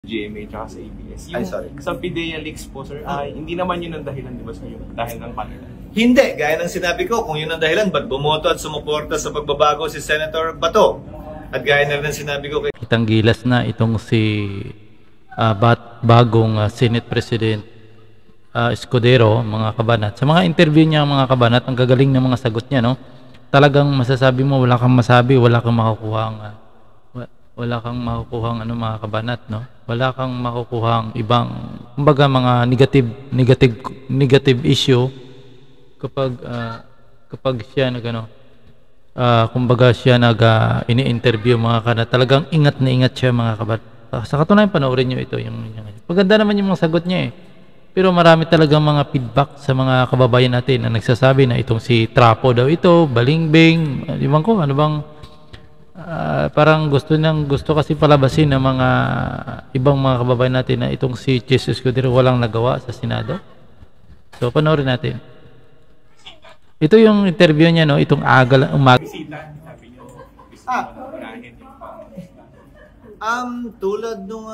GMA tsaka sa ABS. Ay, sorry. Sa PIDEA leaks po, sir, hindi naman yun ang dahilan, di ba, sir, yung dahil ng panel? Hindi. Gaya ng sinabi ko, kung yun ang dahilan, ba't bumoto at sumuporta sa pagbabago si Senator Bato? At gaya na rin ang sinabi ko kay... Kitang gilas na itong si bagong Senate President Escudero, mga kabanat. Sa mga interview niya, mga kabanat, ang gagaling ng mga sagot niya, no? Talagang masasabi mo, wala kang masabi, wala kang makukuhang mga kabanat, no? Wala kang makukuhang ibang, kumbaga, mga negative issue kapag siya kumbaga siya ini-interview, mga kabanat. Talagang ingat na ingat siya, mga kabanat. Sa katunayan, panoorin niyo ito, maganda naman yung mga sagot niya, eh. Pero marami talagang mga feedback sa mga kababayan natin na nagsasabi na itong si Trapo daw ito, balingbing, iwan ko, ano bang parang gusto kasi palabasin ng mga ibang mga kababayan natin na itong si Jesus Escudero walang nagawa sa Senado. So panoorin natin. Ito yung interview niya, no, itong umaga. Tulad nung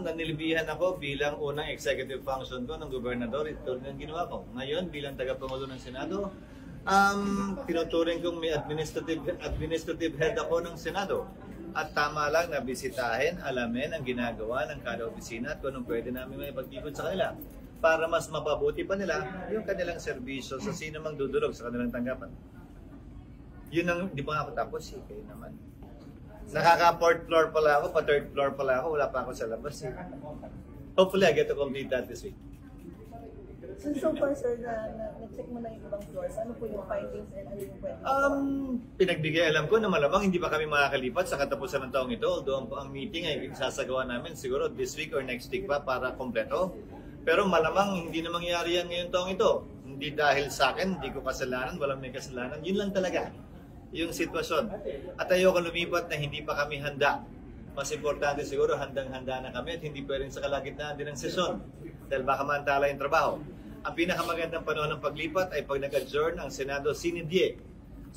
nanilibihan ako bilang unang executive function ko ng gobernador, ito rin ang ginawa ko. Ngayon, bilang tagapangulo ng Senado, tinuturing kong may administrative head ako ng Senado. At tama lang na bisitahin, alamin ang ginagawa ng kada opisina at kung anong pwede namin may pagtipon sa kanila para mas mapabuti pa nila yung kanilang serbisyo sa sino mang dudulog sa kanilang tanggapan. Yun ang, di ba ako tapos, kayo naman. Nakaka-4th floor pala ako, pa-3rd floor pala ako, wala pa ako sa labas. Hopefully, I get to complete that this week. So far, sir, na-check mo na yung ibang floors. Ano po yung findings and ano yung pwede? Pinagbigay alam ko na malamang hindi pa kami makakalipat sa katapusan ng taong ito. Although ang meeting ay sasagawa namin siguro this week or next week pa para kompleto. Pero malamang hindi na mangyari yan ngayong taong ito. Hindi dahil sa akin, hindi ko kasalanan, walang may kasalanan. Yun lang talaga yung sitwasyon. At ayoko lumipat na hindi pa kami handa. Mas importante siguro, handang-handa na kami at hindi pwedeng sa kalagitnaan din ng sesyon. Dahil baka mantala yung trabaho. Ang pinakamagandang panahon ng paglipat ay pag nag-adjourn ang Senado sine die.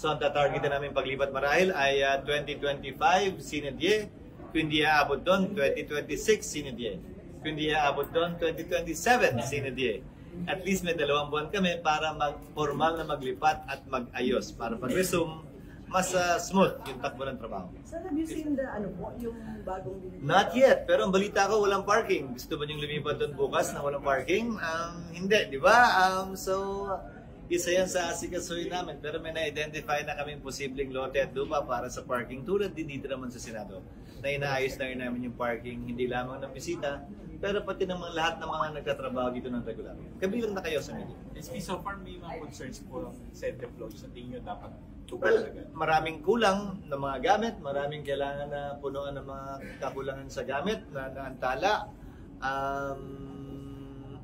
So ang tatargetin namin paglipat marahil ay 2025 sine die. Kung hindi aabot doon, 2026 sine die. Kung hindi aabot doon, 2027 sine die. At least may 2 buwan kami para formal na maglipat at mag-ayos. Para pag-resume, mas smooth yung takbo ng trabaho. Sir, have you seen yung bagong binili? Not yet, pero ang balita ko walang parking. Gusto ba niyong lumipat doon bukas na walang parking? Hindi, di ba? So, isa yan sa asikasuhin namin. Pero may na-identify na kaming posibleng lote at lupa para sa parking. Tulad din dito naman sa Senado. Na inaayos na rin namin yung parking, hindi lamang ng bisita, pero pati naman lahat ng mga nagtatrabaho dito ng regular. Kabilang na kayo sa media. So far, may mga concerns po sa deploy sa tingin nyo dapat well, maraming kulang ng mga gamit, maraming kailangan na punuan ng mga kakulangan sa gamit na naantala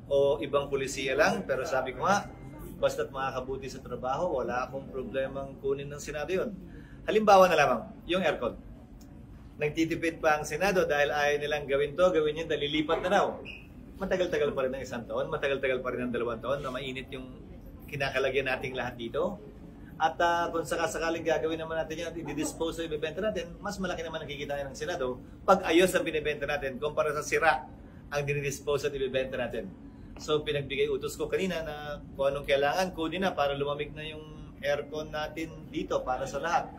o ibang pulisiya lang. Pero sabi ko nga, basta't makakabuti sa trabaho, wala akong problemang kunin ng Senado yun. Halimbawa na lamang, yung aircon. Nagtitipid pa ang Senado dahil ayaw nilang gawin to, gawin yun, dalilipat na raw. Matagal-tagal pa rin ng 1 taon, matagal-tagal pa rin ng 2 taon na mainit yung kinakalagyan nating lahat dito. At kung sakasakaling gagawin naman natin yan at i-dispose o ibibenta natin, mas malaki naman nakikita ng Senado pag ayos ang binibenta natin kumpara sa sira ang dinidispose at ibibenta natin. So pinagbigay utos ko kanina na kung anong kailangan, kunin na para lumamig na yung aircon natin dito para sa lahat.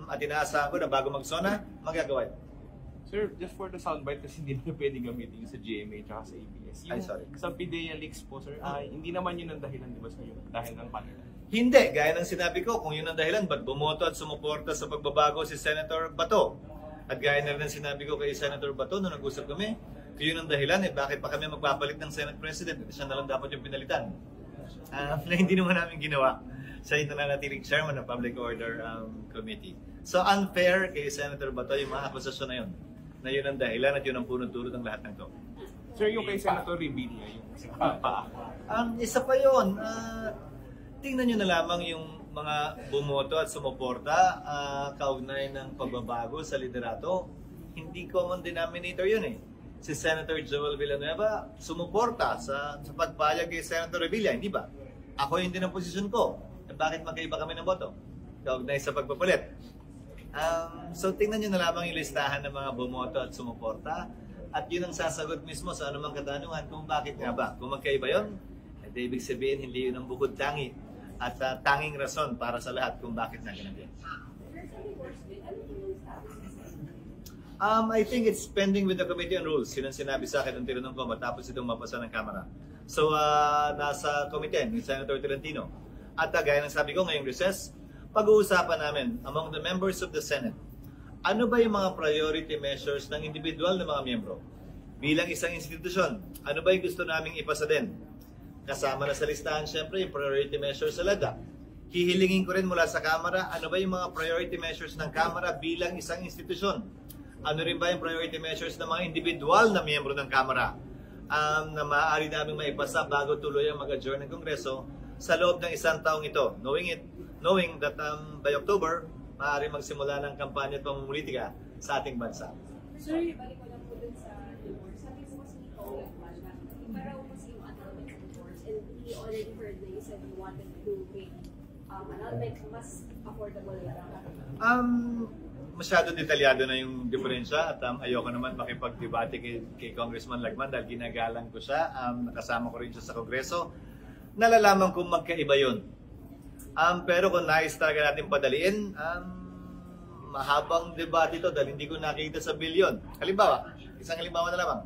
At inaasahan ko na bago mag-SONA, magagawa ito. Sir, just for the soundbite kasi hindi na pwede gamitin sa GMA tsaka sa ABS. Ay, sorry. Sa PIDEA leaks po, sir, hindi naman yun ang dahilan, di ba, sir, yung dahil ng panel? Hindi. Gaya ng sinabi ko, kung yun ang dahilan, ba't bumoto at sumuporta sa pagbabago si Senator Bato? At gaya na rin sinabi ko kay Senator Bato nung nag-usap kami, kung yun ang dahilan, bakit pa kami magpapalit ng Senate President? Siya na lang dapat yung pinalitan. Na hindi naman namin ginawa. Siya yung nananatiling chairman ng Public Order Committee. So unfair kay Senator Bato yung mga akusasyon na yun. Na yun ang dahilan at yun ang punot-dulo ng lahat ng to. Sir, yung kay Senator Revilla, yung pa. Isa pa yun. Tingnan nyo na lamang yung mga bumoto at sumuporta kaugnay ng pagbabago sa liderato. Hindi common denominator yun eh. Si Senator Joel Villanueva sumuporta sa pagpayag kay Senator Revilla, hindi ba? Ako yun din ang posisyon ko. Bakit magkaiba kami ng boto? Kaugnay sa pagpapalit. So tingnan nyo na lamang yung listahan ng mga bumoto at sumuporta at yun ang sasagot mismo sa anumang katanungan kung bakit nga ba. Kung magkaiba yun, ibig sabihin hindi yun ang bukod tangi at tanging rason para sa lahat kung bakit na ganun yan. I think it's pending with the Committee on Rules. Yun ang sinabi sa akin ng tinanong ko matapos itong mapasa ng Kamara. So, nasa committee ni Senator Tolentino. At gaya ng sabi ko ngayong recess, pag-uusapan namin among the members of the Senate, ano ba yung mga priority measures ng individual na mga miyembro? Bilang isang institusyon, ano ba yung gusto naming ipasa din? Kasama na sa listahan, syempre, yung priority measures sa LEDA. Hihilingin ko rin mula sa Kamara, ano ba yung mga priority measures ng Kamara bilang isang institusyon? Ano rin ba yung priority measures ng mga individual na miyembro ng Kamara na maaari namin maipasa bago tuloy ang mag-adjourn ng Kongreso sa loob ng isang taong ito, knowing that by October, maaari magsimula ng kampanya at pamumulitika sa ating bansa. Sir, balik ko lang po dun sa divorce. Sabi po kasi ni Paul na para kasi yung annulment of divorce and he already heard na you said you wanted to make annulment mas affordable lang. Masyado detalyado na yung diferensya at ayoko naman makipagdebate kay Congressman Lagman dahil ginagalang ko siya, nakasama ko rin siya sa Kongreso. Nalalaman kong magkaiba yun. Pero kung nais talaga natin padaliin, mahabang debate ito dahil hindi ko nakita sa bilyon. Halimbawa, isang halimbawa na lamang.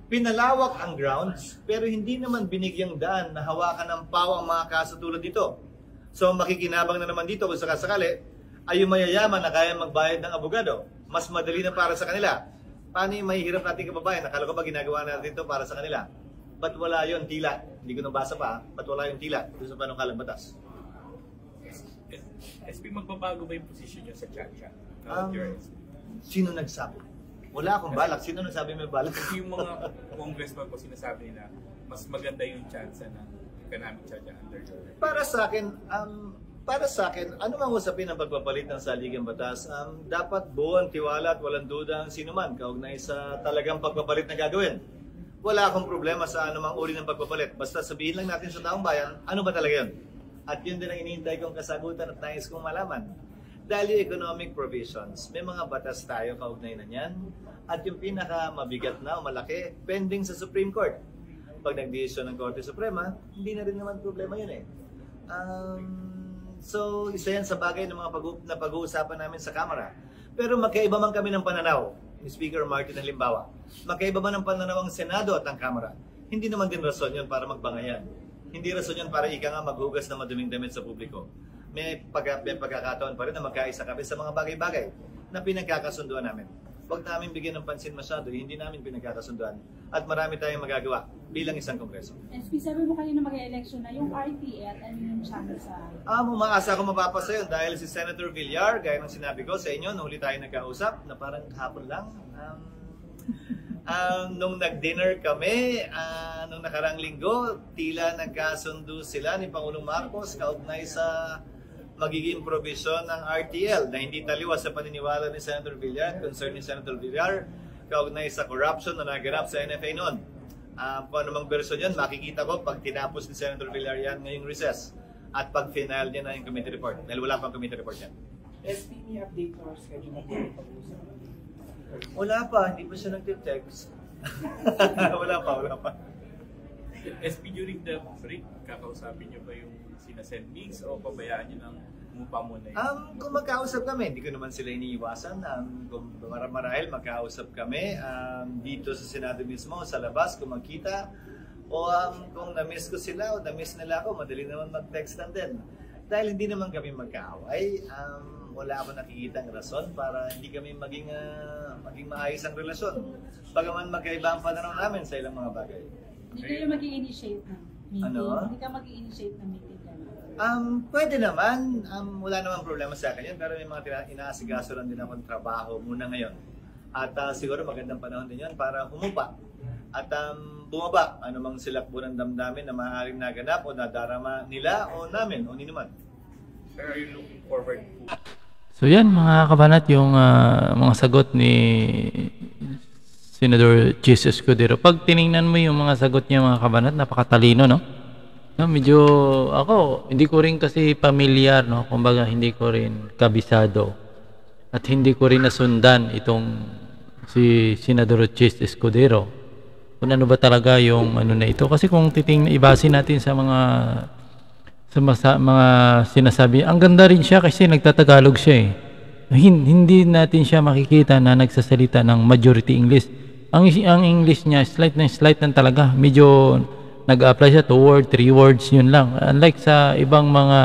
Pinalawak ang grounds pero hindi naman binigyang daan na hawakan ng PAO ang mga kaso tulad dito. So makikinabang na naman dito kung sakasakali ay yung mayayaman na kaya magbayad ng abogado. Mas madali na para sa kanila. Paano yung mahihirap natin kababayan? Nakala ko ba ginagawa natin ito para sa kanila? Ba't wala yun tila? Hindi ko nabasa pa. Ba't wala yung tila? Ito sa panukalang batas. SP, magbabago ba yung position niyo sa Chacha? Sino nagsabi? Wala akong balak. Sino nagsabi may balak? Kasi yung mga congressman po sinasabi nila, mas maganda yung chance na economic Chacha under your... Para sa akin, ano mang usapin ang pagpapalit ng saligang batas, dapat buong tiwala at walang duda ang sinuman kaugnay sa talagang pagpapalit na gagawin. Wala akong problema sa anumang uri ng pagpapalit. Basta sabihin lang natin sa taong bayan, ano ba talaga yun? At yun din ang inihintay kong kasagutan at nais kong malaman. Dahil yung economic provisions, may mga batas tayo kaugnay na yan. At yung pinaka-mabigat na o malaki, pending sa Supreme Court. Pag nag-decision ng Korte Suprema, hindi na rin naman problema yun eh. So, isa yan sa bagay ng mga pag-uusapan namin sa Kamara. Pero magkaiba man kami ng pananaw, ni Speaker Martin halimbawa. Magkaiba man ng pananaw ang Senado at ang Kamara. Hindi naman din rason yun para magbangayan. Hindi rason yun para ika nga maghugas na maduming damit sa publiko. May pagkakataon pa rin na magkaisa kami sa mga bagay-bagay na pinagkakasunduan namin. Huwag namin bigyan ng pansin masyado, hindi namin pinagkakasunduan. At marami tayong magagawa bilang isang kongreso. SP, sabi mo kanina mag-election na yung RTL, ano yung chance sa... Umaasa ko mapapasa yun dahil si Senator Villar, gaya ng sinabi ko sa inyo, nung huli tayo nagkausap, na parang hapon lang. Nung nag-dinner kami, nung nakarang linggo, tila nagkasundo sila ni Pangulong Marcos kaugnay sa magiging provision ng RTL na hindi taliwas sa paniniwala ni Senator Villar, concern ni Senator Villar, kaugnay sa corruption na naganap sa NFA noon. Kung anumang version yan, makikita ko pag tinapos ni Senator Villar yan ngayong recess at pag final niya na yung committee report. Dahil wala pang committee report yan. SP, may update or schedule na pag-usap? Wala pa, hindi pa siya nag-text. wala pa. SP, during the break, kakausapin niyo ba yung sinasend mix o pabayaan niyo ng umupa muna yun? Kung magkausap kami, hindi ko naman sila iniiwasan. Kung marahil magkausap kami dito sa Senado mismo, sa labas, kung magkita. O kung na-miss ko sila o na-miss nila ako, madali naman mag-textan din. Dahil hindi naman kami magkaaway, wala akong nakikitang rason para hindi kami maging maayos ang relasyon. Bagaman magkaiba ang pananaw namin sa ilang mga bagay. Hindi kayo mag-i-initiate ng meeting? Ano? Hindi ka mag-i-initiate ng meeting? Pwede naman. Wala namang problema sa akin yan. Pero may mga inaasikaso lang din akong trabaho muna ngayon. At siguro magandang panahon din yan para humupa. At bumaba. Ano mang silakbo ng damdamin na maaaring naganap o nadarama nila o namin o ninuman. Sir, are you looking forward to... So yan mga kabanat, yung mga sagot ni Senador Jesus Escudero. Pag tiningnan mo yung mga sagot niya mga kabanat, napakatalino, no? Medyo ako, hindi ko rin kasi pamilyar, no? Kumbaga hindi ko rin kabisado At hindi ko rin nasundan itong si Senador Chis Escudero kung ano ba talaga yung ano na ito. Kasi kung ibasin natin sa mga sinasabi, ang ganda rin siya kasi nagtatagalog siya eh. Hindi natin siya makikita na nagsasalita ng majority English. Ang English niya, slight na talaga. Medyo nag-apply siya 2 words, 3 words, yun lang. Unlike sa ibang mga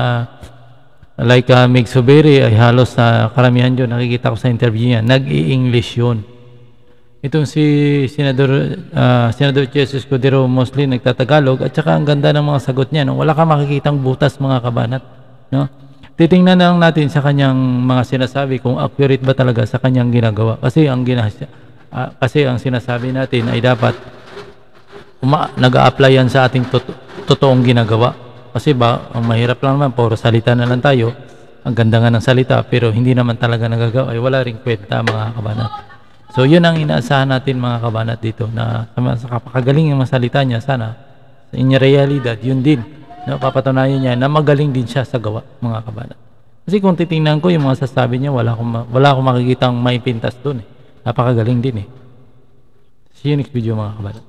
like Mig Subiri, ay halos sa karamihan yun, nakikita ko sa interview niya, nag-i-English yun. Itong si Senador Jesus Escudero mostly nagtatagalog at saka ang ganda ng mga sagot niya. No? Wala ka makikitang butas mga kabanat. No? Titingnan lang natin sa kanyang mga sinasabi kung accurate ba talaga sa kanyang ginagawa. Kasi ang sinasabi natin ay dapat nag-a-apply yan sa ating totoong ginagawa. Kasi ang mahirap lang naman, puro salita na lang tayo. Ang ganda nga ng salita pero hindi naman talaga nagagawa. Ay wala ring kwenta mga kabanat. So yun ang inaasahan natin mga kabanat dito na sa kapakagaling ng masalita niya sana in realidad yun din no, papatunayan niya na magaling din siya sa gawa mga kabanat. Kasi kung titingnan ko yung mga sasabi niya wala akong makikitang maipintas doon eh. Napakagaling din eh. See you next video mga kabanat.